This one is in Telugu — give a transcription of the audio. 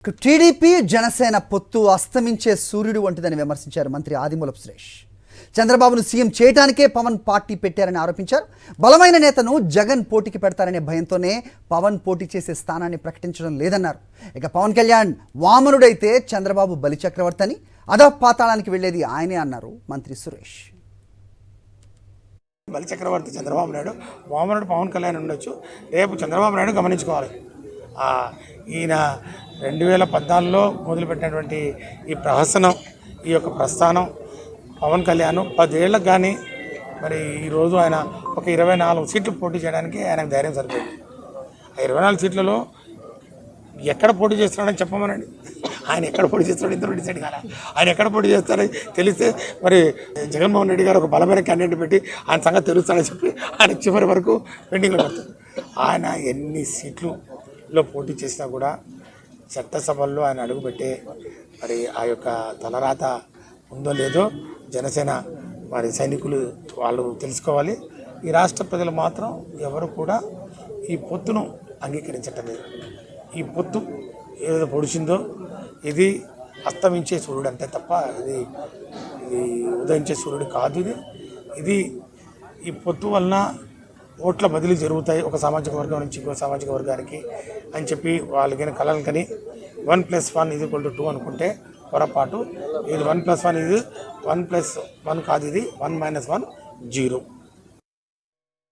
టీడీపీ జనసేన పొత్తు అస్తమించే సూర్యుడు వంటిదని విమర్శించారు మంత్రి ఆదిమూలపు సురేష్. చంద్రబాబును సీఎం చేయడానికే పవన్ పార్టీ పెట్టారని ఆరోపించారు. బలమైన నేతను జగన్ పోటీకి పెడతారనే భయంతోనే పవన్ పోటీ చేసే స్థానాన్ని ప్రకటించడం లేదన్నారు. ఇక పవన్ కళ్యాణ్ వామనుడైతే చంద్రబాబు బలిచక్రవర్తి అని, అధపాతాళానికి వెళ్లేది ఆయనే అన్నారు మంత్రి సురేష్. బలిచక్రవర్తి చంద్రబాబు నాయుడు, వామనుడు పవన్ కళ్యాణ్ ఉండొచ్చు. రేపు చంద్రబాబు నాయుడు గమనించుకోవాలి. ఈయన 2014లో మొదలుపెట్టినటువంటి ఈ ప్రహసనం, ఈ యొక్క ప్రస్థానం పవన్ కళ్యాణ్ 10 ఏళ్ళకు కానీ మరి ఈరోజు ఆయన ఒక 24 సీట్లు పోటీ చేయడానికి ఆయనకు ధైర్యం సరిపోయింది. ఆ 24 సీట్లలో ఎక్కడ పోటీ చేస్తున్నాడని చెప్పమనండి. ఆయన ఎక్కడ పోటీ చేస్తాడో ఇంతలో డిసైడ్ కాలే. ఆయన ఎక్కడ పోటీ చేస్తాడని తెలిస్తే మరి జగన్మోహన్ రెడ్డి గారు ఒక బలమైన క్యాండిడేట్ పెట్టి ఆయన సంగతి తెలుస్తాడని చెప్పి ఆయన చివరి వరకు పెండింగ్లో పెడతాడు. ఆయన ఎన్ని సీట్లలో పోటీ చేసినా కూడా చట్టసభల్లో ఆయన అడుగుపెట్టే మరి ఆ యొక్క తలరాత ఉందో లేదో జనసేన మరి సైనికులు వాళ్ళు తెలుసుకోవాలి. ఈ రాష్ట్ర ప్రజలు మాత్రం ఎవరు కూడా ఈ పొత్తును అంగీకరించటం లేదు. ఈ పొత్తు ఏదో పొడిచిందో ఇది అస్తమించే సూర్యుడు అంతే తప్ప ఇది ఉదయించే సూర్యుడు కాదు. ఇది ఈ పొత్తు వలన ఓట్ల బదిలీ జరుగుతాయి ఒక సామాజిక వర్గం నుంచి ఇంకో సామాజిక వర్గానికి అని చెప్పి వాళ్ళకైనా కలలు కని 1+1 = 2 అనుకుంటే పొరపాటు. ఇది 1+1 ఇది 1+1 కాదు, ఇది 1 - 1 0.